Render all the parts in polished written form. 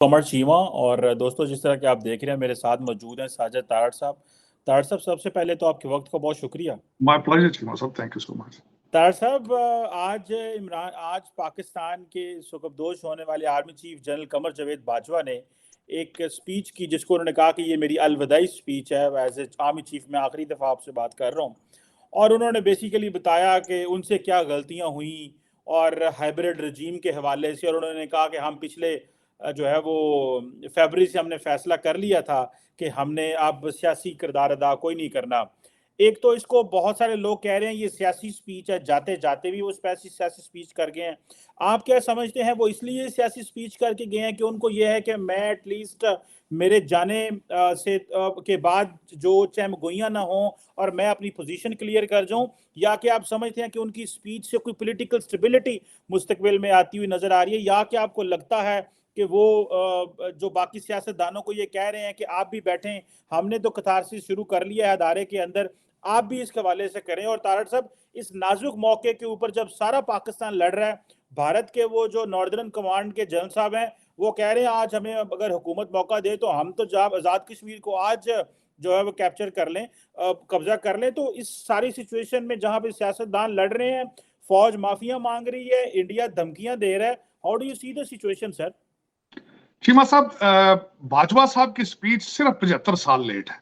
कमर चीमा। और दोस्तों, जिस तरह के आप देख रहे हैं, मेरे साथ मौजूद हैं साजिद तारड़ साहब। तारड़ साहब, सबसे पहले तो आपके वक्त का बहुत शुक्रिया। माय प्लेजर चीमा साहब, thank you so much. Tarar साहब, आज पाकिस्तान के सुखबदोश होने वाले army chief general Qamar Javed Bajwa ने एक स्पीच की, जिसको उन्होंने कहा कि ये मेरी अलविदाई स्पीच है। एज ए आर्मी चीफ मैं आखिरी दफ़ा आपसे बात कर रहा हूँ। और उन्होंने बेसिकली बताया कि उनसे क्या गलतियाँ हुई और हाइब्रिड रजीम के हवाले से। और उन्होंने कहा कि हम पिछले जो है वो फरवरी से हमने फैसला कर लिया था कि हमने अब सियासी किरदार अदा कोई नहीं करना। एक तो इसको बहुत सारे लोग कह रहे हैं ये सियासी स्पीच है, जाते जाते भी वो सियासी स्पीच कर गए हैं। आप क्या समझते हैं, वो इसलिए सियासी स्पीच करके गए हैं कि उनको ये है कि मैं एटलीस्ट मेरे जाने के बाद जो चहमगोइयाँ ना हो और मैं अपनी पोजीशन क्लियर कर जाऊं, या कि आप समझते हैं कि उनकी स्पीच से कोई पॉलिटिकल स्टेबिलिटी मुस्तकबिल में आती हुई नजर आ रही है, या कि आपको लगता है कि वो जो बाकी सियासतदानों को ये कह रहे हैं कि आप भी बैठें, हमने तो कथारसिस शुरू कर लिया है अदारे के अंदर, आप भी इस हवाले से करें। और तारड़ साहब, इस नाजुक मौके के ऊपर जब सारा पाकिस्तान लड़ रहा है, भारत के वो जो नॉर्दर्न कमांड के जनरल साहब हैं, वो कह रहे हैं आज हमें अगर हुकूमत मौका दे तो हम तो जब आज़ाद कश्मीर को आज जो है वो कैप्चर कर लें, कब्जा कर लें। तो इस सारी सिचुएशन में जहां पे सियासतदान लड़ रहे हैं, फौज माफिया मांग रही है, इंडिया धमकियां दे रहा है, how do you see the situation sir? Cheema साहब, बाजवा साहब की स्पीच सिर्फ 75 साल लेट है।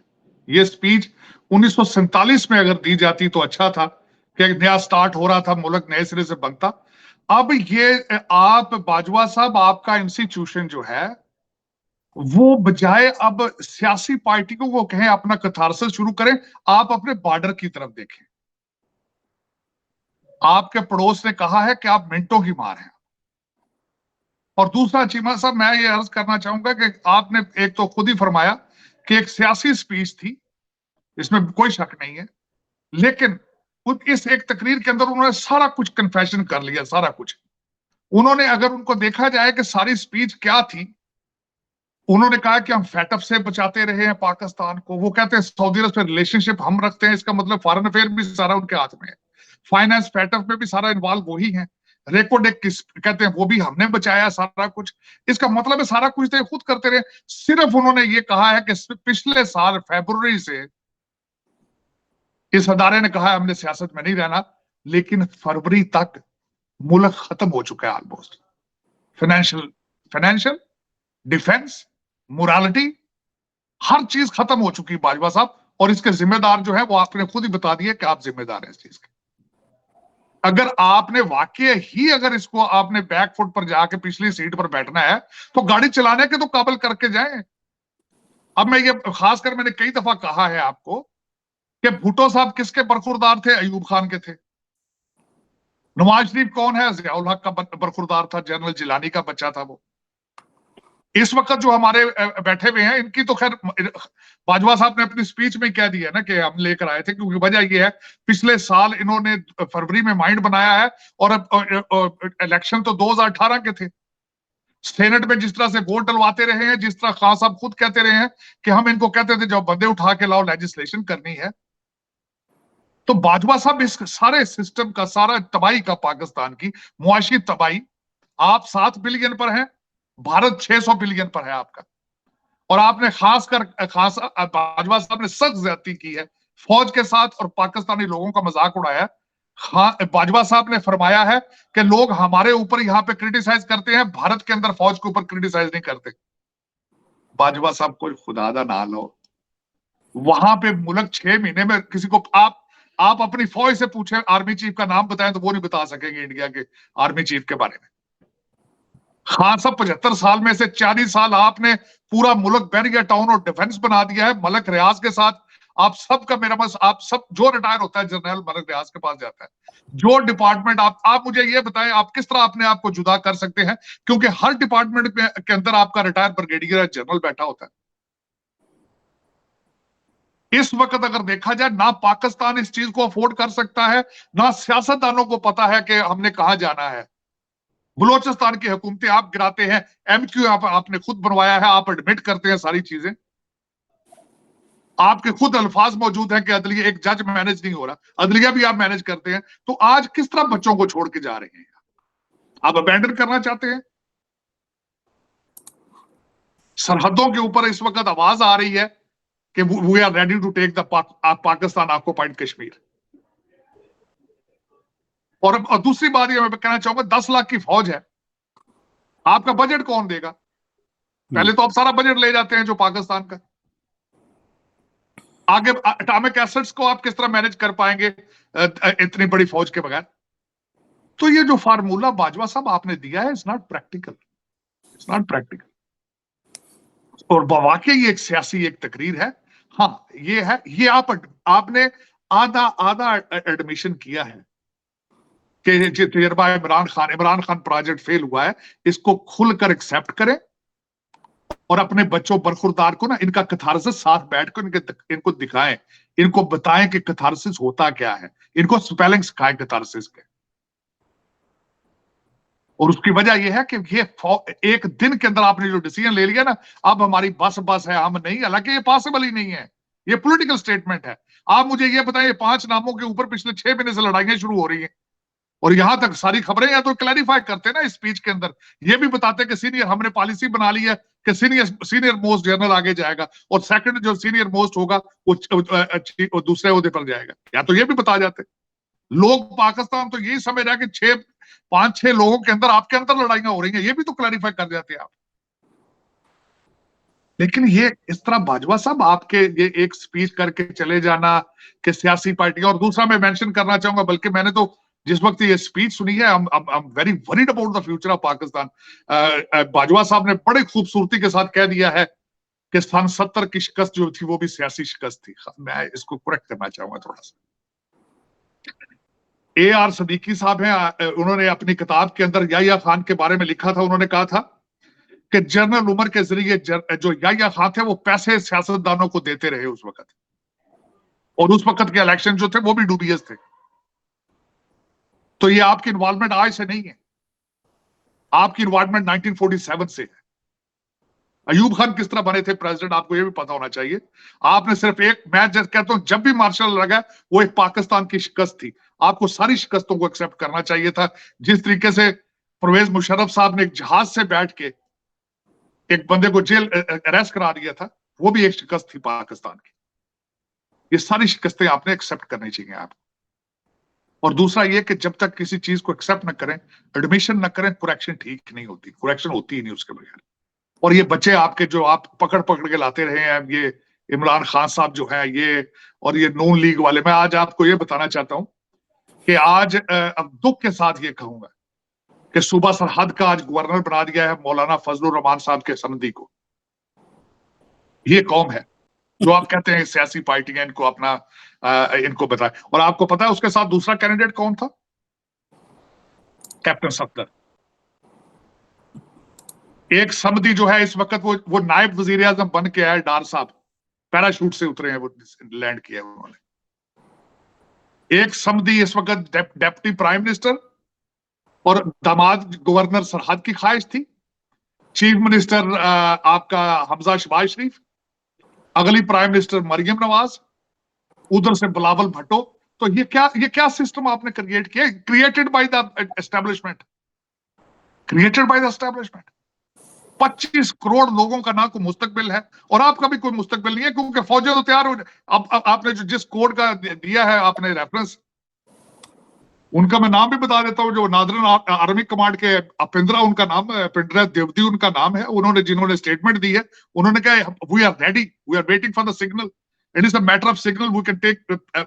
ये स्पीच 1947 में अगर दी जाती तो अच्छा था कि एक नया स्टार्ट हो रहा था, मुल्क नए सिरे से बनता। अब ये आप बाजवा साहब, आपका इंस्टीट्यूशन जो है वो बजाय अब सियासी पार्टियों को कहें अपना कथारसिस शुरू करें, आप अपने बॉर्डर की तरफ देखें। आपके पड़ोस ने कहा है कि आप मिनटों की मार हैं। और दूसरा चीमा साहब, मैं ये अर्ज करना चाहूंगा कि आपने एक तो खुद ही फरमाया कि एक सियासी स्पीच थी, इसमें कोई शक नहीं है, लेकिन इस एक तकरीर के अंदर उन्होंने सारा कुछ कन्फेशन कर लिया, सारा कुछ। उन्होंने, अगर उनको देखा जाए कि सारी स्पीच क्या थी, उन्होंने कहा कि हम फैटअप से बचाते रहे हैं पाकिस्तान को। वो कहते हैं सऊदी अरब से रिलेशनशिप हम रखते हैं, इसका मतलब फॉरेन अफेयर भी सारा उनके हाथ में है, फाइनेंस फैटअप में भी सारा इन्वॉल्व वही है, रेकोडेक किस कहते हैं वो भी हमने बचाया सारा कुछ। इसका मतलब है सारा कुछ तो खुद करते रहे। सिर्फ उन्होंने ये कहा है कि पिछले साल फरवरी से इस अदारे ने कहा है हमने सियासत में नहीं रहना, लेकिन फरवरी तक मुल्क खत्म हो चुका है almost. Financial financial defence, morality, हर चीज खत्म हो चुकी है बाजवा साहब। और इसके जिम्मेदार जो है वो आपने खुद ही बता दिया कि आप जिम्मेदार हैं इस चीज के। अगर आपने वाकई ही अगर इसको आपने बैक फुट पर जाके पिछली सीट पर बैठना है तो गाड़ी चलाने के तो काबिल करके जाए। अब मैं ये खासकर मैंने कई दफा कहा है आपको कि भुट्टो साहब किसके बरखुरदार थे? अयूब खान के थे। नवाज शरीफ कौन है? जियाउल हक का बरखुरदार था, जनरल जिलानी का बच्चा था वो। इस वक्त जो हमारे बैठे हुए हैं, इनकी तो खैर बाजवा साहब ने अपनी स्पीच में कह दिया ना कि हम लेकर आए थे, क्योंकि वजह ये है पिछले साल इन्होंने फरवरी में माइंड बनाया है और अब इलेक्शन तो 2018 के थे। सेनेट में जिस तरह से वोट डलवाते रहे हैं, जिस तरह खान साहब खुद कहते रहे हैं कि हम इनको कहते थे जब बंदे उठा के लाओ, लेजिस्लेशन करनी है। तो बाजवा साहब इस सारे सिस्टम का, सारा तबाही का, पाकिस्तान की मुआशी तबाही, आप 7 बिलियन पर हैं, भारत 600 बिलियन पर है आपका। और आपने खास बाजवा साहब ने सख्त ज्यादती की है फौज के साथ और पाकिस्तानी लोगों का मजाक उड़ाया है। बाजवा साहब ने फरमाया है कि लोग हमारे ऊपर यहाँ पे क्रिटिसाइज करते हैं, भारत के अंदर फौज के ऊपर क्रिटिसाइज नहीं करते। बाजवा साहब को खुदादा ना लो, वहां पे मुल्क 6 महीने में किसी को आप अपनी फौज से पूछे आर्मी चीफ का नाम बताएं तो वो नहीं बता सकेंगे इंडिया के आर्मी चीफ के बारे में। खान साहब 75 साल में से 40 साल आपने पूरा मुल्क बैरियर टाउन और डिफेंस बना दिया है मलक रियाज के साथ। आप सबका मेरा बस, आप सब जो रिटायर होता है जनरल मलक रियाज के पास जाता है। जो डिपार्टमेंट आप मुझे ये बताएं, आप किस तरह अपने आप को जुदा कर सकते हैं? क्योंकि हर डिपार्टमेंट के अंदर आपका रिटायर ब्रिगेडियर जनरल बैठा होता है। इस वक्त अगर देखा जाए, ना पाकिस्तान इस चीज को अफोर्ड कर सकता है, ना सियासतदानों को पता है कि हमने कहां जाना है। बलोचिस्तान की हुकूमतें आप गिराते हैं, एमक्यू आपने खुद बनवाया है, आप एडमिट करते हैं सारी चीजें। आपके खुद अल्फाज मौजूद हैं कि अदलिया, एक जज मैनेज नहीं हो रहा, अदलिया भी आप मैनेज करते हैं। तो आज किस तरह बच्चों को छोड़ के जा रहे हैं? आप अबैंडन करना चाहते हैं? सरहदों के ऊपर इस वक्त आवाज आ रही है कि we are ready to take the Pakistan occupied Kashmir. और दूसरी बात ये मैं कहना चाहूंगा, 10 लाख की फौज है, आपका बजट कौन देगा? पहले तो आप सारा बजट ले जाते हैं जो पाकिस्तान का, आगे एटॉमिक एसेट्स को आप किस तरह मैनेज कर पाएंगे इतनी बड़ी फौज के बगैर? तो ये जो फार्मूला बाजवा साहब आपने दिया है, it's not practical, it's not practical. और वाकई ये एक सियासी एक तकरीर है। हाँ ये है, ये आपने आधा आधा एडमिशन किया है कि तजर्बा इमरान खान प्रोजेक्ट फेल हुआ है, इसको खुलकर एक्सेप्ट करें और अपने बच्चों बरखुरदार को ना इनका कैथारसिस साथ बैठकर इनको दिखाएं, इनको बताएं कि कैथारसिस होता क्या है, इनको स्पेलिंग सिखाएं कैथारसिस के। और उसकी वजह यह है कि ये एक दिन के अंदर आपने जो डिसीजन ले लिया ना, अब हमारी बस है, हम नहीं, हालांकि ये पॉसिबल ही नहीं है, ये पॉलिटिकल स्टेटमेंट है। आप मुझे ये बताएं, 5 नामों के ऊपर पिछले 6 महीने से लड़ाइयां शुरू हो रही हैं, और यहां तक सारी खबरें या तो क्लैरिफाई करते ना इस स्पीच के अंदर, ये भी बताते कि सीनियर, हमने पॉलिसी बना ली है कि सीनियर मोस्ट जनरल आगे जाएगा और सेकंड जो सीनियर मोस्ट होगा वो दूसरे ओहदे पर जाएगा, या तो ये भी बता जाते। लोग पाकिस्तान तो यही समझ रहा है कि 5-6 लोगों के अंदर आपके अंदर लड़ाइयां हो रही हैं, ये भी तो क्लैरिफाई कर जाते आप। लेकिन ये इस तरह बाजवा साहब आपके ये एक स्पीच करके चले जाना कि सियासी पार्टियां, और दूसरा मैं मेंशन करना चाहूंगा, बल्कि मैंने तो जिस वक्त ये स्पीच सुनी है, I am very worried about the future of Pakistan. Bajwa साहब ने बड़ी खूबसूरती के साथ कह दिया है कि सन 70 की शिकस्त जो थी वो भी सियासी शिकस्त थी। मैं इसको करेक्ट करना चाहूंगा थोड़ा सा। AR सदीकी साहब हैं, उन्होंने अपनी किताब के अंदर याहिया खान के बारे में लिखा था, उन्होंने कहा था कि जनरल उमर के जरिए जो याहिया खान थे वो पैसे सियासतदानों को देते रहे उस वक्त, और उस वक्त के इलेक्शन जो थे वो भी डूबियस थे। तो ये आपकी इन्वॉल्वमेंट आज से नहीं है, आपकी इन्वॉल्वमेंट 1947 से है। अयूब खान किस तरह बने थे प्रेसिडेंट, आपको ये भी पता होना चाहिए। आपने सिर्फ एक, मैं कहता हूं जब भी मार्शल लगा वो एक पाकिस्तान की शिकस्त थी, आपको सारी शिकस्तों को एक्सेप्ट करना चाहिए था। जिस तरीके से परवेज मुशर्रफ साहब ने एक जहाज से बैठ के एक बंदे को जेल अरेस्ट करा दिया था, वो भी एक शिकस्त थी पाकिस्तान की। ये सारी शिकस्तें आपने एक्सेप्ट करनी चाहिए आपको। और दूसरा ये कि जब तक किसी चीज को एक्सेप्ट न करें, एडमिशन न करें, कुरेक्शन ठीक नहीं होती, कुरेक्शन होती ही नहीं उसके बगैर। और ये बच्चे आपके जो आप पकड़ पकड़ के लाते रहे हैं, ये इमरान खान साहब जो है ये, और ये नून लीग वाले, मैं आज आपको ये बताना चाहता हूं कि आज अब दुख के साथ ये कहूंगा कि सूबा सरहद का आज गवर्नर बना दिया है मौलाना फजलुर रहमान साहब के समधी को। ये कौम है जो आप कहते हैं सियासी पार्टियां इनको अपना इनको बताए। और आपको पता है उसके साथ दूसरा कैंडिडेट कौन था? कैप्टन सफदर। एक समधी जो है इस वक्त वो नायब वजीर आजम बन के आए, डार साहब पैराशूट से उतरे हैं, वो लैंड किया उन्होंने। एक समधी इस वक्त डेप्टी प्राइम मिनिस्टर और दामाद गवर्नर सरहद की ख्वाहिश थी। चीफ मिनिस्टर आपका हमजा शहबाज शरीफ, अगली प्राइम मिनिस्टर मरियम नवाज, उधर से बिलावल भुट्टो। तो ये क्या सिस्टम आपने क्रिएट किया? Created by the establishment, created by the establishment. 25 crore लोगों का ना कोई मुस्तकबिल है, और आपका भी कोई मुस्तकबिल नहीं है, क्योंकि फौजें तो तैयार हो। अब आपने जिस कोड का दिया है आपने रेफरेंस, उनका मैं नाम भी बता देता हूं, जो नादरन आर्मी कमांड के अपिंद्रा, उनका नाम अपिंद्रा देवदी उनका नाम है। उन्होंने जिन्होंने स्टेटमेंट दी है, उन्होंने कहा we are ready, we are waiting for the signal, it is a matter of signal, we can take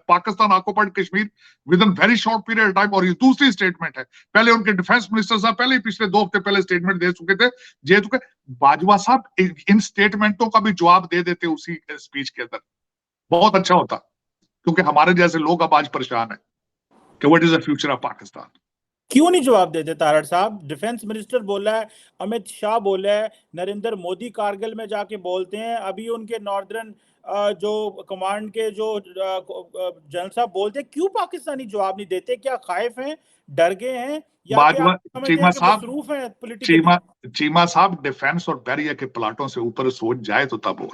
Pakistan occupied Kashmir within very short period of time. और ये दूसरी स्टेटमेंट है। पहले उनके डिफेंस मिनिस्टर साहब पहले ही पिछले 2 हफ्ते पहले स्टेटमेंट दे चुके थे, जे चुके। बाजवा साहब इन स्टेटमेंटों का भी जवाब दे देते उसी स्पीच के अंदर, बहुत अच्छा होता, क्योंकि हमारे जैसे लोग अब आज परेशान है कि what is the future of Pakistan. क्यों नहीं जवाब देते तारड़ साहब? डिफेंस मिनिस्टर बोला है, अमित शाह बोला है, नरेंद्र मोदी कारगिल में जाके बोलते हैं, अभी उनके नॉर्दर्न जो कमांड के जो जनरल साहब बोलते हैं। क्यों पाकिस्तानी जवाब नहीं देते? क्या खाइफ हैं, डर गए हैं, या चीमा चीमा साहब डिफेंस और बैरियर के प्लाटों से ऊपर सोच जाए तो तब हो।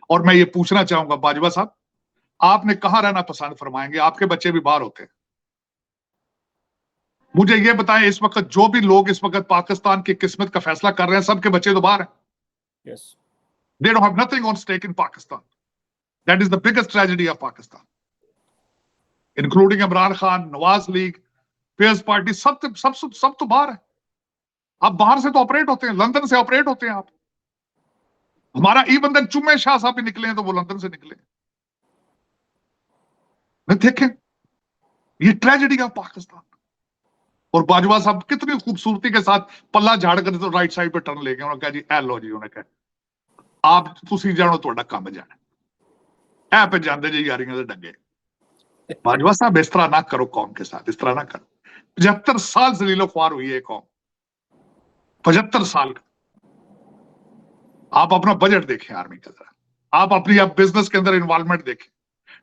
और मैं ये पूछना चाहूंगा बाजवा साहब, आपने कहां रहना पसंद फरमाएंगे? आपके बच्चे भी बाहर होते हैं। मुझे ये बताएं, इस वक्त जो भी लोग इस वक्त पाकिस्तान की किस्मत का फैसला कर रहे हैं, सबके बच्चे तो बाहर हैं। Yes. They don't have nothing on stake in Pakistan. That is the biggest tragedy of Pakistan. Including Imran Khan, Nawaz League, Peers Party, सब तो बाहर है. आप बाहर से तो ऑपरेट होते हैं, लंदन से ऑपरेट होते हैं आप. हमारा इवन तक जुम्मे शाह साहब भी निकले हैं तो वो लंदन से निकले. मैं देखें ये ट्रेजेडी ऑफ पाकिस्तान. और बाजवा साहब कितनी खूबसूरती के साथ पल्ला झाड़ कर तो राइट साइड पे टर्न ले गए. उन्होंने कहा जी ए लो जी, उन्होंने कहा आप तुसी जानो ਤੁਹਾਡਾ ਕੰਮ ਜਾਣਾ ऐ पे जाते जी यारियां दे डंगे. बाजवा साहब इस तरह ना करो कौम के साथ, इस तरह ना करो. 75 साल जलीलो ख्वार हुई है कौम, 75 साल. आप अपना बजट देखें आर्मी का जरा, आप अपनी अब बिजनेस के अंदर इन्वॉल्वमेंट देखें.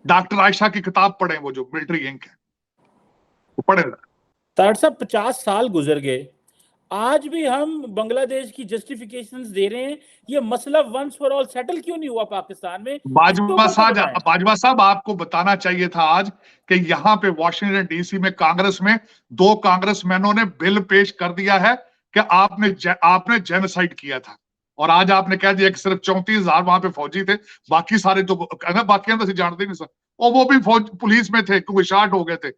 डॉक्टर आयशा की किताब पढ़ें, वो जो मिलिट्री इंक है वो पढ़े. तार साहब 50 साल गुजर गए, आज भी हम बांग्लादेश की जस्टिफिकेशंस दे रहे हैं. ये मसला वंस फॉर ऑल सेटल क्यों नहीं हुआ पाकिस्तान में? बाजवा साहब आपको बताना चाहिए था आज कि यहाँ पे वॉशिंगटन डीसी में कांग्रेस में 2 कांग्रेसमैनों ने बिल पेश कर दिया है कि आपने जेनोसाइड किया था. और आज आपने कह दिया कि सिर्फ 34,000 वहां पे फौजी थे, बाकी सारे तो बाकी तो जानते नहीं सर, और वो भी फौज पुलिस में थे क्योंकि शार्ट हो गए थे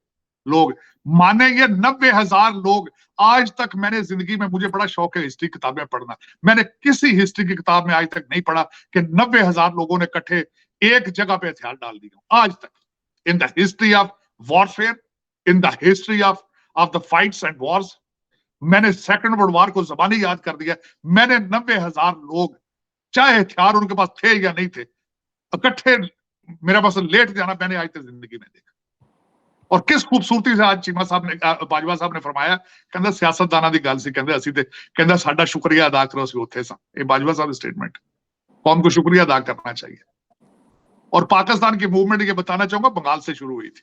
लोग. माने ये 90,000 लोग. आज तक मैंने जिंदगी में, मुझे बड़ा शौक है हिस्ट्री किताबें पढ़ना, मैंने किसी हिस्ट्री की किताब में आज तक नहीं पढ़ा कि 90,000 लोगों ने इकट्ठे एक जगह पे हथियार डाल दिए आज तक. In the history of warfare, in the history of the fights and Wars, मैंने सेकंड वर्ल्ड वॉर को जबानी याद कर दिया. मैंने 90,000 लोग, चाहे हथियार उनके पास थे या नहीं थे, इकट्ठे मेरे पास लेट जाना मैंने आज तक जिंदगी में देखा. और किस खूबसूरती से आज चीमा साहब ने, बाजवा साहब ने फरमाया, कहंदा सियासतदानां दी गल सी, कहंदे असीं ते कहंदा साडा शुक्रिया अदा करो असीं उत्थे सां. ये बाजवा साहब स्टेटमेंट, कौम को शुक्रिया अदा करना चाहिए. और पाकिस्तान की मूवमेंट ये बताना चाहूंगा बंगाल से शुरू हुई थी.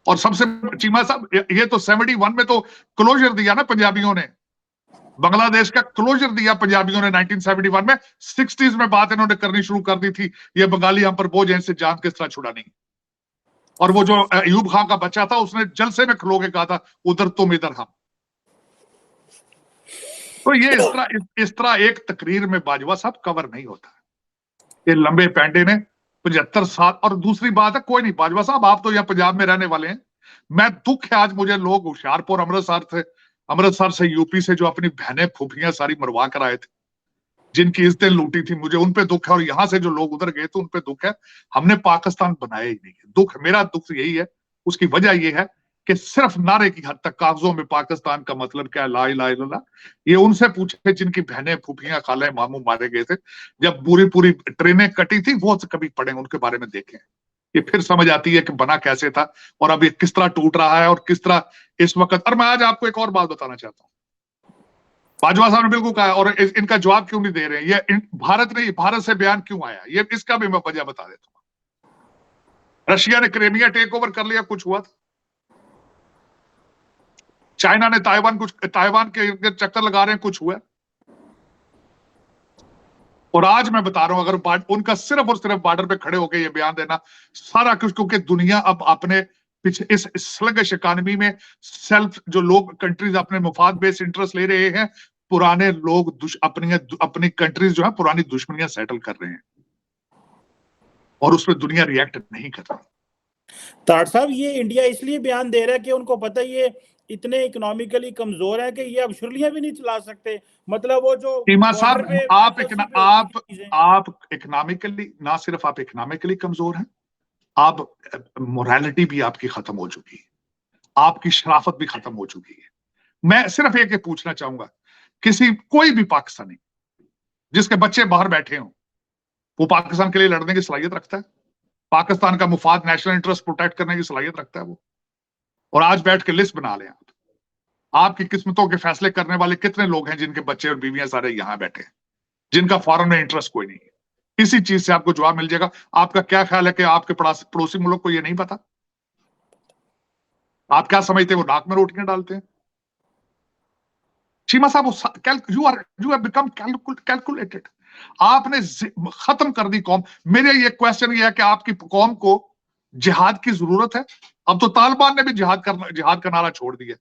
और सबसे चीमा साहब ये तो 71 में तो क्लोजर दिया ना पंजाबियों ने, बांग्लादेश का क्लोजर दिया पंजाबियों ने 1971 में. 60s में बात इन्होंने करनी शुरू कर दी थी, ये बंगाली हम पर बोझ हैं, इनसे जान किस तरह छुड़ानी. और वो जो अयूब खान का बच्चा था उसने जलसे में खलो के कहा था उधर तुम इधर हम. तो ये इस तरह एक तकरीर में बाजवा साहब कवर नहीं होता. ये लंबे पैंडे ने 75 साल. और दूसरी बात है, कोई नहीं बाजवा साहब, आप तो यहाँ पंजाब में रहने वाले हैं. मैं दुख है आज मुझे, लोग होशियारपुर अमृतसर से यूपी से जो अपनी बहनें फूफियां सारी मरवा कर आए थे, जिनकी इज्जतें लूटी थी, मुझे उन पे दुख है. और यहां से जो लोग उधर गए थे उन पे दुख है. हमने पाकिस्तान बनाया ही नहीं है. दुख, मेरा दुख यही है. उसकी वजह यह है कि सिर्फ नारे की हद तक कागजों में पाकिस्तान का मतलब क्या है, ला इलाहा इल्लल्लाह. ये उनसे पूछे जिनकी बहनें फूफियां खाले मामू मारे गए थे, जब पूरी ट्रेनें कटी थी, वो कभी पढ़े, उनके बारे में देखें. ये फिर समझ आती है कि बना कैसे था और अब ये किस तरह टूट रहा है और किस तरह इस वक्त. और मैं आज आपको एक और बात बताना चाहता हूं. बाजवा साहब ने बिल्कुल कहा, और इनका जवाब क्यों नहीं दे रहे हैं. ये भारत से बयान क्यों आया, ये इसका भी मैं वजह बता देता हूं. रशिया ने क्रीमिया टेक ओवर कर लिया, कुछ हुआ था. चाइना ने ताइवान के चक्कर लगा रहे हैं, कुछ हुआ. और आज मैं बता रहा हूं, अगर उनका सिर्फ और सिर्फ बॉर्डर पे खड़े होकर ये बयान देना सारा कुछ, क्योंकि दुनिया अब अपने पीछे इस स्लगिश इकोनॉमी में सेल्फ जो लोग कंट्रीज अपने मुफाद बेस्ड इंटरेस्ट ले रहे हैं, पुराने लोग अपनी कंट्रीज जो है पुरानी दुश्मनियां सेटल कर रहे हैं और उसमें दुनिया रिएक्ट नहीं कर रही. तार साहब, ये इंडिया इसलिए बयान दे रहा है कि उनको पता ये इतने इकोनॉमिकली कमजोर है कि ये अब शुरलियां भी नहीं चला सकते. मतलब वो जो चीमा साहब, आप इकोनॉमिकली, ना सिर्फ आप इकोनॉमिकली कमजोर हैं, आप मोरालिटी भी आपकी खत्म हो चुकी है, आपकी शराफत भी खत्म हो चुकी है. मैं सिर्फ एक पूछना चाहूंगा, कोई भी पाकिस्तानी जिसके बच्चे बाहर बैठे हों, वो पाकिस्तान के लिए लड़ने की सलाहियत रखता है? पाकिस्तान का मुफाद, नेशनल इंटरेस्ट प्रोटेक्ट करने की सलाहियत रखता है वो? और आज बैठ के लिस्ट बना लें आपकी किस्मतों के फैसले करने वाले कितने लोग हैं जिनके बच्चे और बीवियां सारे यहां बैठे हैं, जिनका फॉरेन में इंटरेस्ट कोई नहीं है. इसी चीज से आपको जवाब मिल जाएगा. आपका क्या ख्याल है कि आपके पड़ोसी मुल्क को ये नहीं पता? आप क्या समझते हैं वो नाक में रोटियां डालते हैं? चीमा साहब, यू हैव बिकम कैलकुलेटेड. आपने खत्म कर दी कौम. मेरे ये क्वेश्चन ये है कि आपकी कौम को जिहाद की जरूरत है? अब तो तालिबान ने भी जिहाद का नारा छोड़ दिया,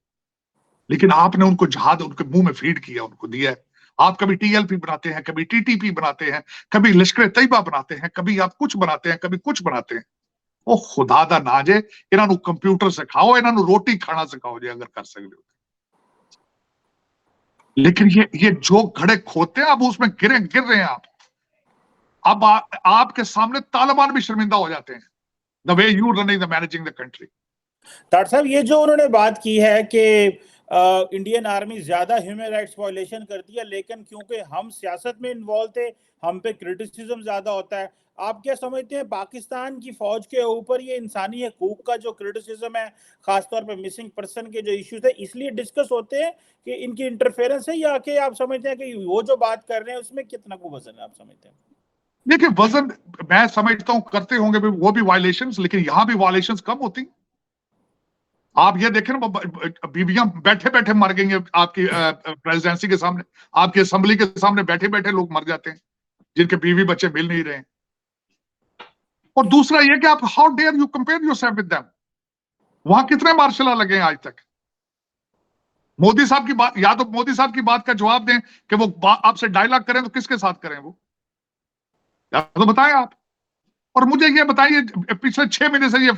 लेकिन आपने उनको जिहाद उनके मुंह में फीड किया, उनको दिया है. आप कभी TLP बनाते हैं, कभी TTP बनाते हैं, कभी लश्कर तैयबा बनाते हैं, कभी आप कुछ बनाते हैं, कभी कुछ बनाते हैं। ਉਹ खुदा दा ना जे इन्हां नूं कंप्यूटर सिखाओ, इन्हां नूं रोटी खाना सिखाओ जे अगर कर सकते हो। लेकिन ये जो घड़े खोदते हैं, अब उसमें गिर रहे हैं आप। अब आपके सामने तालिबान भी शर्मिंदा हो जाते हैं, the way you running the managing the country. Doctor साहब, ये जो उन्होंने बात की है कि इंडियन आर्मी ज्यादा ह्यूमन राइट्स वायलेशन करती है, लेकिन क्योंकि हम सियासत में इन्वॉल्व थे, हम पे क्रिटिसिज्म ज्यादा होता है। आप क्या समझते हैं पाकिस्तान की फौज के ऊपर ये इंसानी हकूक का जो क्रिटिसिज्म है, खासतौर पे मिसिंग पर्सन के जो इश्यूज है, इसलिए डिस्कस होते हैं कि इनकी इंटरफेरेंस है, या कि आप समझते हैं कि वो जो बात कर रहे हैं उसमें कितना को वजन है, आप समझते हैं? देखिए, वजन मैं समझता हूं करते होंगे वो भी वायलेशंस, लेकिन यहां भी वायलेशंस कम होती। आप ये देखें ना, बीवियां बैठे बैठे मर गई हैं आपकी प्रेसिडेंसी के सामने, आपकी असेंबली के सामने बैठे बैठे लोग मर जाते हैं जिनके बीवी बच्चे मिल नहीं रहे हैं। और दूसरा ये कि आप how dare you compare yourself with them. वहां कितने मार्शल लगे हैं आज तक? मोदी साहब की बात, या तो मोदी साहब की बात का जवाब दें कि वो आपसे डायलॉग करें तो किसके साथ करें वो, या तो बताएं आप। और मुझे ये बताइए, पिछले 6 महीने से ये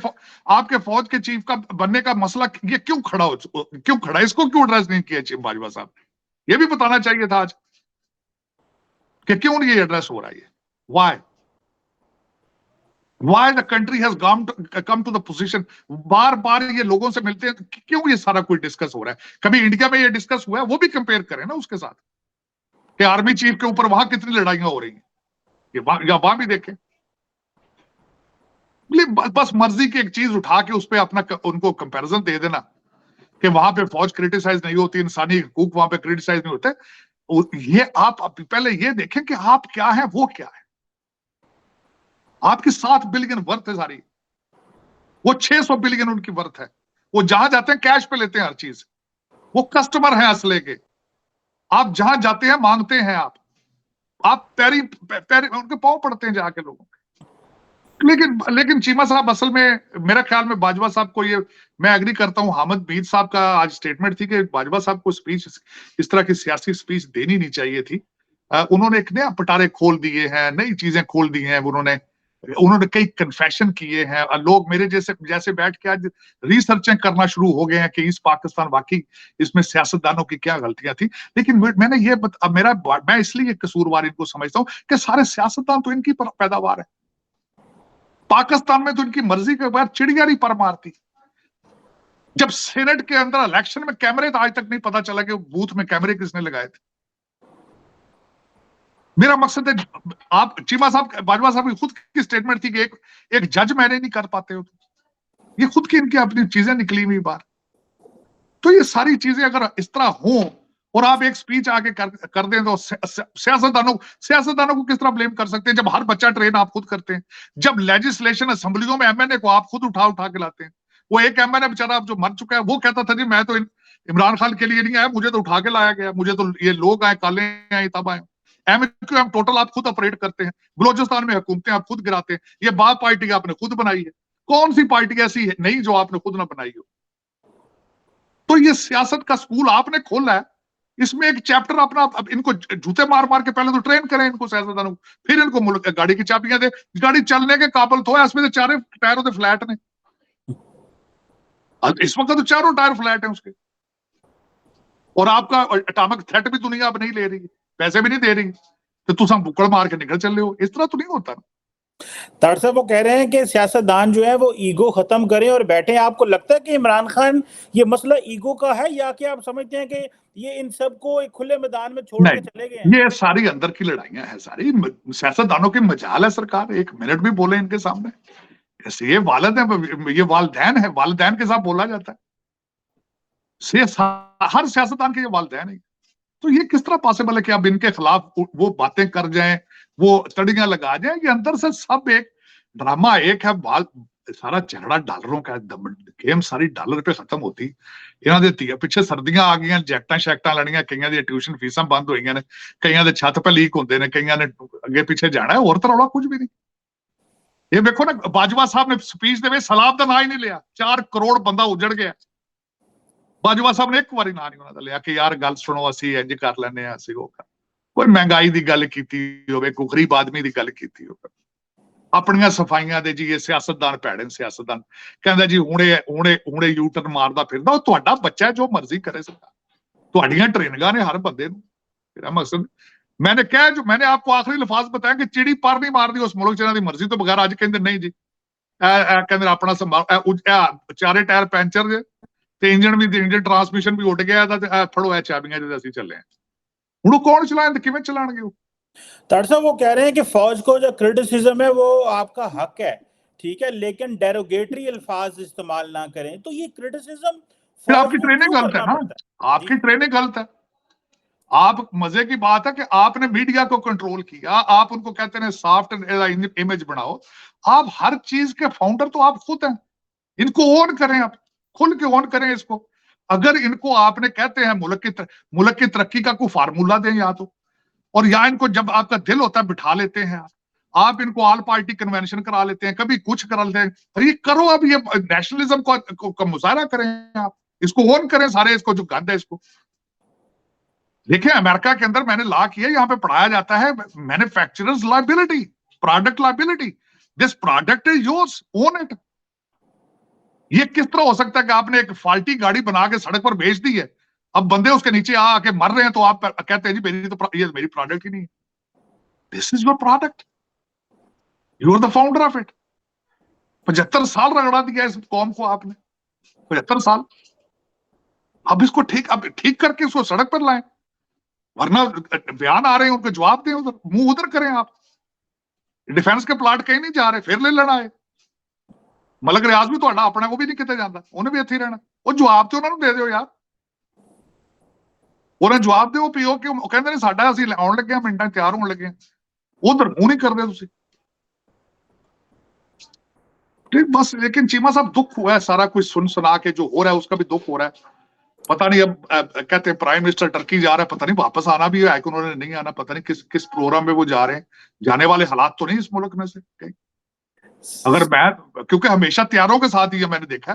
आपके फौज के चीफ का बनने का मसला ये क्यों खड़ा, इसको क्यों एड्रेस नहीं किया चीफ बाजवा साहब ने? ये भी बताना चाहिए था आज कि क्यों ये एड्रेस हो रहा है। Why the country has come to the position. बार बार ये लोगों से मिलते हैं, क्यों ये सारा कुछ डिस्कस हो रहा है? कभी इंडिया में ये डिस्कस हुआ है? वो भी कंपेयर करें ना उसके साथ कि आर्मी चीफ के ऊपर वहां कितनी लड़ाइयां हो रही हैं, या वहां भी देखें। बस मर्जी की एक चीज उठा के उस पर अपना उनको कंपैरिजन दे देना कि वहां पे फौज क्रिटिसाइज नहीं होती, इंसानी हकूक वहां पे क्रिटिसाइज नहीं होते। ये आप पहले ये देखें कि आप क्या है, वो क्या है। आपकी 7 बिलियन वर्थ है सारी, वो 600 बिलियन उनकी वर्थ है। वो जहां जाते हैं कैश पे लेते हैं हर चीज, वो कस्टमर है असले के। आप जहां जाते हैं मांगते हैं, आप पैरी उनके पांव पड़ते हैं जाके लोगों के। लेकिन चीमा साहब, असल में मेरा ख्याल में बाजवा साहब को, ये मैं एग्री करता हूं, हामिद मीर साहब का आज स्टेटमेंट थी कि बाजवा साहब को स्पीच, इस तरह की सियासी स्पीच देनी नहीं चाहिए थी। उन्होंने एक नया पटारे खोल दिए हैं, नई चीजें खोल दी हैं उन्होंने कई कन्फेशन किए हैं। लोग मेरे जैसे बैठ के आज रिसर्चें करना शुरू हो गए हैं कि ईस्ट पाकिस्तान वाकई इसमें सियासतदानों की क्या गलतियां थी। लेकिन मैंने ये मैं इसलिए कसूरवार इनको समझता हूं कि सारे सियासतदान तो इनकी पैदावार है। पाकिस्तान में तो इनकी मर्जी के बाद चिड़िया नहीं पर मारती। जब सेनेट के अंदर इलेक्शन में कैमरे, तो आज तक नहीं पता चला कि बूथ में कैमरे किसने लगाए थे। मेरा मकसद है, आप चीमा साहब, बाजवा साहब की खुद की स्टेटमेंट थी कि एक जज मैंने नहीं कर पाते हो। ये खुद की इनकी अपनी चीजें निकली हुई बार। तो ये सारी चीजें अगर इस तरह हो और आप एक स्पीच आगे कर दें, तो सियासतदानों को किस तरह ब्लेम कर सकते हैं जब हर बच्चा ट्रेन आप खुद करते हैं, जब लेजिस्लेशन असेंबलियों में एमएनए को आप खुद उठा के लाते हैं। वो एक एमएनए बेचारा जो मर चुका है, वो कहता था जी मैं तो इमरान खान के लिए नहीं आया, मुझे तो उठा के लाया गया, मुझे तो ये लोग आए, काले आए तब आए। एमक्यूएम टोटल आप खुद ऑपरेट करते हैं, बलोचिस्तान में हुकूमतें आप खुद गिराते हैं। ये बाप पार्टी आपने खुद बनाई है, कौन सी पार्टी ऐसी है नहीं जो आपने खुद ना बनाई हो? तो ये सियासत का स्कूल आपने खोला है, इसमें एक चैप्टर अपना, अब इनको जूते मार मार के पहले तो ट्रेन करें इनको सियासतदानों को, फिर इनको मुल्क गाड़ी की चाबियां दे। गाड़ी चलने के काबिल तो है, इसमें तो चारे टायरों के फ्लैट ने, इस वक्त तो चारों टायर फ्लैट है उसके। और आपका अटामिक थ्रेट भी दुनिया अब नहीं ले रही, पैसे भी नहीं दे रही, तो तुम बुक्कड़ मार के निकल चल रहे हो। इस तरह तो नहीं होता ना। तार साहब, वो कह रहे हैं कि सियासतदान जो है वो ईगो खत्म करें और बैठे। आपको लगता है कि इमरान खान ये मसला ईगो का है, या कि आप समझते हैं कि ये इन सबको एक खुले मैदान में छोड़ के चले गए हैं? ये सारी अंदर की लड़ाइयां हैं, सारी सियासतदानों की मजाल है। सरकार एक मिनट भी बोले इनके सामने, ऐसे ये वालिद है, ये वालिदैन है, वालिदैन के साथ बोला जाता है। हर सियासतदान के ये वालिदैन है। तो ये किस तरह पॉसिबल है कि अब इनके खिलाफ वो बातें कर जाएं, वो तड़ियां लगा जाएं? ये अंदर से सब एक ड्रामा, एक है सारा झगड़ा डॉलरों का, गेम सारी डॉलर पे खत्म होती। इन्हों के पिछे सर्दियां आ गई, जैकटा शैकटा लड़ियां, कईयां दी ट्यूशन फीसां बंद हुई ने, कईयां दे छत पे लीक होंदे ने, कईयां ने अगे पीछे जाना है, और तो रौला कुछ भी नहीं। ये देखो ना, बाजवा साहब ने स्पीच दे सलाब का ना ही नहीं लिया, 4 करोड़ बंदा उजड़ गया। बाजवा साहब ने एक बारी ना नहीं उन्होंने लिया कि यार गल सुनो, असी इंज कर लेने, असी वो कर। कोई महंगाई की गल की होवे, कोई गरीब आदमी की गल की होवे, अपनियां सफाइयां दे जी ये सियासतदान भैड़े सियासतदान कहंदा जी हुणे हुणे हुणे यू टर्न मारदा फिरदा, ਉਹ ਤੁਹਾਡਾ ਬੱਚਾ है, जो मर्जी करे सकता, ਤੁਹਾਡੀਆਂ ट्रेनिंगां ने हर बंदे ਨੂੰ। मेरा मकसद मैंने कहा, जो मैंने आपको आखिरी लफाज बताया कि चिड़ी पर नहीं मारदी उस मुल्क च, दी मर्जी तो बगैर। अज कहंदे नहीं जी, कहंदे अपना संभाल, चारे टायर पैंचर जे ते इंजन भी, इंजन ट्रांसमिशन भी उड़ गया ते फड़ो ए चाबियां जे ਅਸੀਂ ਚੱਲੇ। ਹੁਣ ਉਹ कौन चलाएं ते किवें चलाणगे ਉਹ? तार साहब वो कह रहे हैं कि फौज को जो क्रिटिसिज्म है वो आपका हक है, ठीक है, लेकिन डेरोगेटरी अल्फाज इस्तेमाल ना करें। तो ये क्रिटिसिज्म फिर फौज आपकी को ट्रेनिंग क्यों गलत है करना ना, पड़ता है? आपकी जी ट्रेनिंग गलत है। आप, मजे की बात है कि आपने मीडिया को कंट्रोल किया, आप उनको कहते हैं सॉफ्ट इमेज बनाओ। आप हर चीज के फाउंडर तो आप खुद हैं, इनको ओन करें, आप खुल के ओन करें इसको। अगर इनको आपने कहते हैं मुल्क की तरक्की का कोई फार्मूला दें या तो, और या इनको जब आपका दिल होता है बिठा लेते हैं आप इनको ऑल पार्टी कन्वेंशन करा लेते हैं, कभी कुछ करा लेते हैं। तो ये करो, अब ये नेशनलिज्म को मुजाहरा करें, आप इसको ओन करें सारे, इसको जो गंद है इसको। देखिए अमेरिका के अंदर मैंने लॉ किया, यहाँ पे पढ़ाया जाता है manufacturers liability, product liability. This product is yours, own it. ये किस तरह हो सकता है कि आपने एक फाल्टी गाड़ी बना के सड़क पर भेज दी है, अब बंदे उसके नीचे आके मर रहे हैं, तो आप कहते हैं जी मेरी तो ये मेरी प्रोडक्ट ही नहीं है। This is your product, you are the founder of it. 75 साल रगड़ा दिया इस कौम को आपने, 75 साल। अब इसको ठीक करके इसको सड़क पर लाएं, वरना बयान आ रहे हैं उनको जवाब दें, उधर मुंह उधर करें आप। डिफेंस के प्लाट कहीं नहीं जा रहे, फिर ले लेना है। मलक रियाज भी तो अपना वो भी नहीं किते जाता, उन्हें भी इत्थे रहना। वो जवाब तो उन्होंने दे दो यार, उन्हें जवाब दो पीओ कि कहते ने साडा ਅਸੀਂ ਆਉਣ ਲੱਗੇ ਆ, ਮਿੰਟਾਂ ਤਿਆਰ ਹੋਣ ਲੱਗੇ ਆ, ਉਧਰ ਮੂੰਹ नहीं करते ਤੁਸੀਂ। ठीक बस, लेकिन चीमा साहब दुख हुआ है, सारा कुछ सुन सुना के जो हो रहा है उसका भी दुख हो रहा है। पता नहीं अब कहते हैं प्राइम मिनिस्टर टर्की जा रहा है, पता नहीं वापस आना भी है कि उन्होंने नहीं आना, पता नहीं किस प्रोग्राम में वो जा रहे हैं। जाने वाले हालात तो नहीं इस मुल्क में से कहीं। अगर मैं, क्योंकि हमेशा तैयारों के साथ ही है, मैंने देखा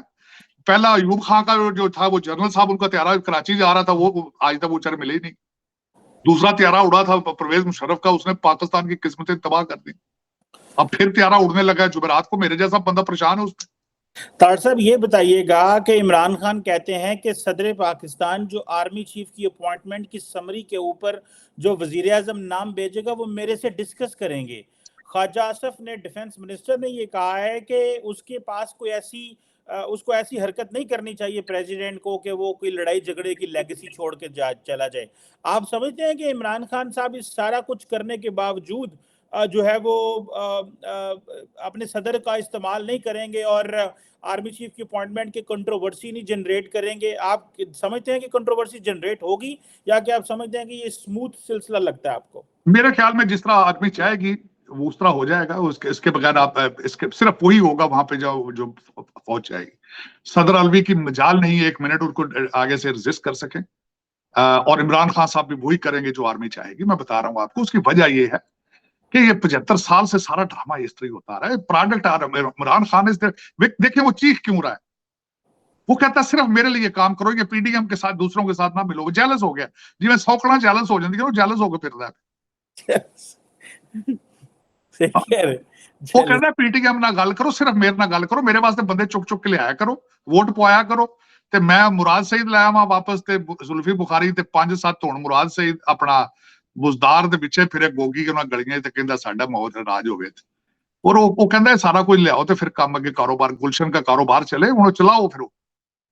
पहला अयूब खान का जो था वो जनरल साहब, उनका त्यारा कराची जा रहा था, वो आज तक वो बेचारे मिले ही नहीं। दूसरा त्यारा उड़ा था परवेज मुशर्रफ का, उसने पाकिस्तान की किस्मतें तबाह कर दी। अब फिर त्यारा उड़ने लगा है जुमेरात को, मेरे जैसा बंदा परेशान है उसमें। तार साहब ये बताइएगा कि इमरान खान कहते हैं कि सदर पाकिस्तान जो आर्मी चीफ की अपॉइंटमेंट की समरी के ऊपर जो वजीर आजम नाम भेजेगा वो मेरे से डिस्कस करेंगे। ख्वाजा आसफ ने, डिफेंस मिनिस्टर ने ये कहा है कि उसके पास कोई उसको ऐसी हरकत नहीं करनी चाहिए प्रेसिडेंट को कि वो कोई लड़ाई झगड़े की लेगेसी छोड़ के चला जाए। आप समझते हैं कि इमरान खान साहब इस सारा कुछ करने के बावजूद जो है वो अपने सदर का इस्तेमाल नहीं करेंगे और आर्मी चीफ की अपॉइंटमेंट के कंट्रोवर्सी नहीं जनरेट करेंगे? आप समझते हैं कि कंट्रोवर्सी जनरेट होगी, या कि आप समझते हैं कि ये स्मूथ सिलसिला लगता है आपको? मेरे ख्याल में जिस तरह आदमी चाहेगी वो उस तरह हो जाएगा, इसके बगैर आप इसके सिर्फ वही होगा वहां पे जो फौज जाएगी। सदर अलवी की मजाल नहीं है 1 मिनट उनको आगे से रेजिस्ट कर सके, और इमरान खान साहब भी वही करेंगे जो आर्मी चाहेगी। मैं बता रहा हूँ आपको, उसकी वजह ये है कि ये 75 साल से सारा ड्रामा इस तरह होता रहा है। प्रोडक्ट आ रहा है इमरान खान इस, देखिए वो चीख क्यों रहा है। वो कहता है सिर्फ मेरे लिए काम करो, ये पीडीएम के साथ दूसरों के साथ ना मिलो। वो जेलस हो गया, जिवें सौकड़ा जेलस हो जाती है, वो जेलस होकर फिर रहा है। वो कहता है पीटीएम ना गल करो, सिर्फ मेरे ना गल करो, मेरे वास्ते बंदे चुक चुक के लिया करो, वोट पवाया करो। ते मैं मुराद सईद लाया वा वापस, ते जुल्फी बुखारी ते 5-7 हुण मुराद सईद अपना बुजदार दे पिछे फिरे गोगी उन्हां गलियां ते कहंदा साडा मौत राज होवे। और वो कहंदा सारा कुछ लियाओ ते फिर काम अगे कारोबार, गुलशन का कारोबार चले, हुण चलाओ। फिर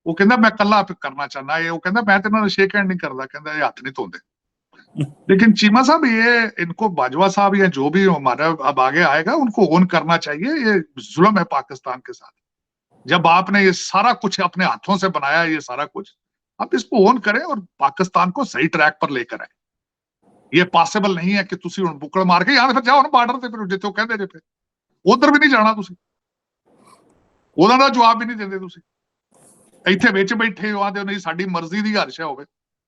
वो कहंदा मैं कल्ला करना चाहना है, वो कहंदा मैं ते इन्हां दा शेक हैंड नहीं करदा, कहंदा ये हाथ नहीं धोंदे। लेकिन चीमा साहब ये इनको बाजवा साहब या जो भी हमारा अब आगे आएगा उनको ओन करना चाहिए। ये जुल्म है पाकिस्तान के साथ। जब आपने ये सारा कुछ अपने हाथों से बनाया, ये सारा कुछ आप इसको ओन करें और पाकिस्तान को सही ट्रैक पर लेकर आए। ये पॉसिबल नहीं है कि तुसी हुण बुक्कड़ मार के यार फिर जाओ ना बार्डर ते, फिर जिथे कहंदे जे फिर उधर भी नहीं जाना, तुसी ਉਹਦਾ ਦਾ ਜਵਾਬ भी नहीं ਦਿੰਦੇ। ਤੁਸੀਂ ਇੱਥੇ ਵਿੱਚ ਬੈਠੇ ਹੋ ਆਂਦੇ ਨਹੀਂ ਸਾਡੀ ਮਰਜ਼ੀ ਦੀ ਹਰਸ਼ਾ ਹੋਵੇ,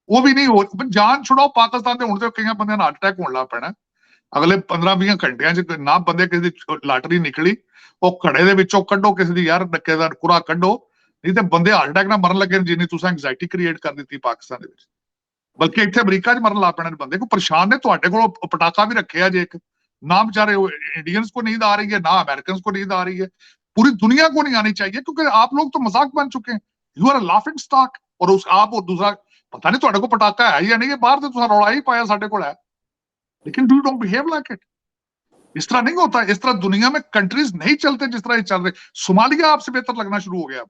ਉਹ ਵੀ ਨਹੀਂ ਹੋ। ਜਾਨ ਛੁਡਾਓ ਪਾਕਿਸਤਾਨ ਦੇ। ਹੁਣ ਤੇ ਕਈਆਂ ਬੰਦਿਆਂ ਨੂੰ ਹਾਰਟ ਅਟੈਕ ਹੋਣ ਲੱਗ ਪੈਣਾ ਅਗਲੇ 15-20 ਘੰਟਿਆਂ ਚ। ਨਾ ਬੰਦੇ ਕਿਸੇ ਦੀ ਲਾਟਰੀ ਨਿਕਲੀ, ਉਹ ਘੜੇ ਦੇ ਵਿੱਚੋਂ ਕੱਢੋ ਕਿਸੇ ਦੀ ਯਾਰ ਨੱਕੇ ਦਾ ਕੁਰਾ ਕੱਢੋ, ਨਹੀਂ ਤੇ ਬੰਦੇ ਹਾਰਟ ਅਟੈਕ ਨਾਲ ਮਰਨ ਲੱਗੇ ਜਿੰਨੀ ਤੁਸੀਂ ਐਂਗਜ਼ਾਇਟੀ ਕ੍ਰੀਏਟ ਕਰ ਦਿੱਤੀ ਪਾਕਿਸਤਾਨ ਦੇ ਵਿੱਚ। ਬਲਕਿ ਇੱਥੇ ਅਮਰੀਕਾ 'ਚ ਮਰਨ ਲੱਗ ਪੈਣੇ ਨੇ ਬੰਦੇ। ਕੋਈ ਪਰੇਸ਼ਾਨ ਨੇ, ਤੁਹਾਡੇ ਕੋਲ ਪਟਾਕਾ ਵੀ ਰੱਖਿਆ ਜੇ ਇੱਕ, ना बेचारे इंडियंस को नींद आ रही है, ना अमेरिकन को नींद आ रही है, पूरी दुनिया को नहीं आनी चाहिए, क्योंकि आप लोग तो मजाक बन चुके हैं, you are a laughing stock. और उस आप और दूसरा पता नहीं ਤੁਹਾਡੇ ਕੋਲ ਪਟਾਕਾ ਹੈ ਜਾਂ ਨਹੀਂ, ਇਹ ਬਾਹਰ ਤੇ ਤੁਸੀਂ ਰੌਲਾ ਹੀ ਪਾਇਆ ਸਾਡੇ ਕੋਲ है, लेकिन do don't behave like it. इस तरह नहीं होता, इस तरह दुनिया में कंट्रीज नहीं चलते जिस तरह ये चल रहे। सोमालिया आपसे बेहतर लगना शुरू हो गया।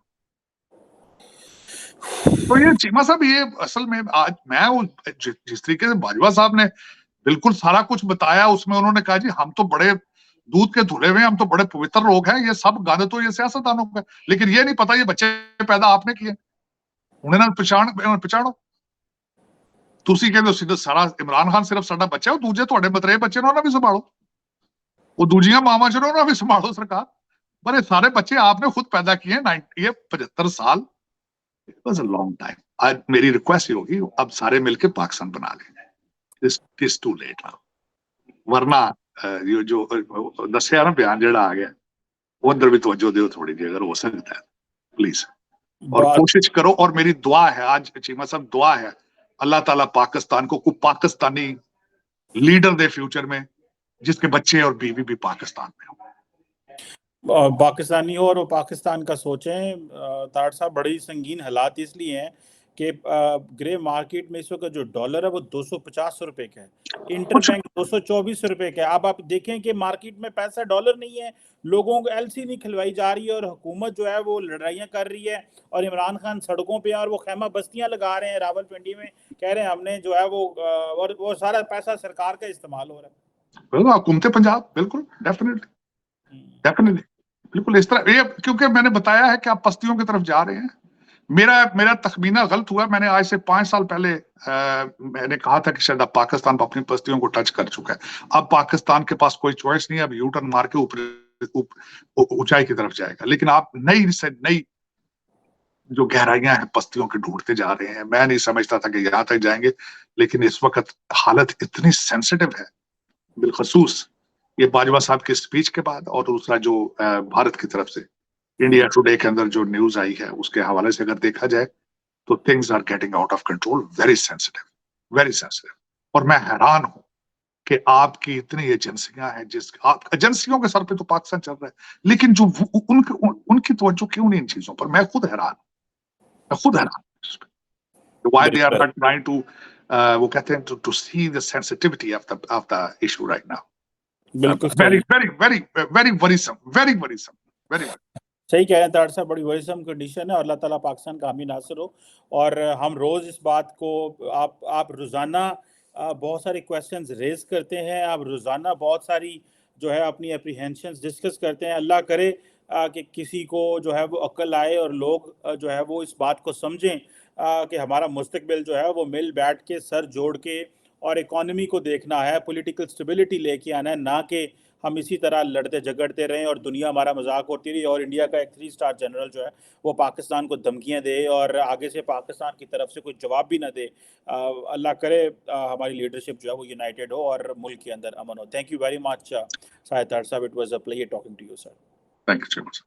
तो ये चीमा साहब, ये असल में आज मैं जिस तरीके से बाजवा साहब ने बिल्कुल सारा कुछ बताया, उसमें उन्होंने कहा जी हम तो बड़े दूध के धुले हुए, हम तो बड़े पवित्र लोग हैं, ये सब गंद तो ये सियासतदानों का, लेकिन ये नहीं पता ये बच्चे पैदा आपने किए, उन्हें ना पहचानो। ਤੁਸੀਂ ਕਹਿੰਦੇ ਹੋ ਸਿੱਧਾ ਸਾਰਾ ਇਮਰਾਨ ਖਾਨ ਸਿਰਫ ਸਾਡਾ ਬੱਚਾ, ਉਹ ਦੂਜੇ ਤੁਹਾਡੇ ਮਤਰੇ ਬੱਚੇ ਨੇ ਉਹਨਾਂ ਵੀ ਸੰਭਾਲੋ, ਉਹ ਦੂਜੀਆਂ ਮਾਵਾਂ ਚ ਉਹਨਾਂ ਵੀ ਸੰਭਾਲੋ ਸਰਕਾਰ। पर ये सारे बच्चे आपने खुद पैदा किए, 75 साल, it was a long time. आज मेरी रिक्वेस्ट ये होगी, अब सारे मिलके पाकिस्तान बना लेंगे, इट्स टू लेट नाउ, वरना ये जो दसिया ना बयान जेड़ा आ गया, उधर भी तवज्जो दियो थोड़ी जी, अगर हो सकता है प्लीज, और कोशिश करो। और मेरी दुआ है आज चीमा साहब, दुआ है अल्लाह ताला पाकिस्तान को कोई पाकिस्तानी लीडर दे फ्यूचर में, जिसके बच्चे और बीवी भी पाकिस्तान में हो, पाकिस्तानी हो और वो पाकिस्तान का सोचें। ताड़ साहब, बड़ी संगीन हालात इसलिए हैं कि ग्रे मार्केट में इस वक्त जो डॉलर है वो 250 रुपए का है, इंटरबैंक 224 रुपए का है। अब आप देखें कि मार्केट में पैसा डॉलर नहीं है, लोगों को एलसी नहीं खिलवाई जा रही है, और हुकूमत जो है वो लड़ाइयाँ कर रही है, और इमरान खान सड़कों पे और वो खैमा बस्तियां लगा रहे हैं रावलपिंडी में, कह रहे हैं हमने जो है वो, और वो सारा पैसा सरकार का इस्तेमाल हो रहा है। हुकूमत पंजाब बिल्कुल डेफिनेटली बिल्कुल इस तरह, ये क्योंकि मैंने बताया है कि आप बस्तियों की तरफ जा रहे हैं। मेरा तखमीना गलत हुआ, मैंने आज से 5 साल पहले मैंने कहा था कि शायद अब पाकिस्तान अपनी बस्तियों को टच कर चुका है। अब पाकिस्तान के पास कोई चॉइस नहीं है, अब यू टर्न मार के ऊपर ऊंचाई की तरफ जाएगा, लेकिन आप नई से नई जो गहराइयां हैं बस्तियों के ढूंढते जा रहे हैं। मैं नहीं समझता था कि यहां तक जाएंगे, लेकिन इस वक्त हालत इतनी सेंसिटिव है, बिलखसूस ये बाजवा साहब के स्पीच के बाद, और दूसरा जो भारत की तरफ से इंडिया टुडे के अंदर जो न्यूज आई है उसके हवाले से अगर देखा जाए, तो things are getting out of control, very sensitive. और मैं हैरान हूं कि आपकी इतनी एजेंसियां हैं, आप एजेंसियों के सर पे तो पाकिस्तान चल रहा है, लेकिन जो उनकी तवज्जो क्यों नहीं इन चीजों पर, मैं खुद हैरान why they are not trying to वो कहते हैं to see the sensitivity of the issue right now. बिल्कुल very worrisome, very सही कह रहे हैं ताड़ साहब, बड़ी वरीसम कंडीशन है, और अल्लाह ताला पाकिस्तान का हामी नासिर हो। और हम रोज़ इस बात को आप रोज़ाना बहुत सारे क्वेश्चंस रेज करते हैं, आप रोज़ाना बहुत सारी जो है अपनी एप्रीहेंशंस डिस्कस करते हैं। अल्लाह करे कि किसी को जो है वो अक्ल आए और लोग जो है वो इस बात को समझें कि हमारा मुस्तकबिल जो है वो मिल बैठ के सर जोड़ के और इकॉनमी को देखना है, पॉलिटिकल स्टेबिलिटी लेके आना है, ना कि हम इसी तरह लड़ते झगड़ते रहें और दुनिया हमारा मजाक होती रही, और इंडिया का एक 3 स्टार जनरल जो है वो पाकिस्तान को धमकियां दे और आगे से पाकिस्तान की तरफ से कोई जवाब भी ना दे। अल्लाह करे हमारी लीडरशिप जो है वो यूनाइटेड हो और मुल्क के अंदर अमन हो। Thank you very much Shahid Tar साहब, it was a pleasure talking to you sir. Thank you so much.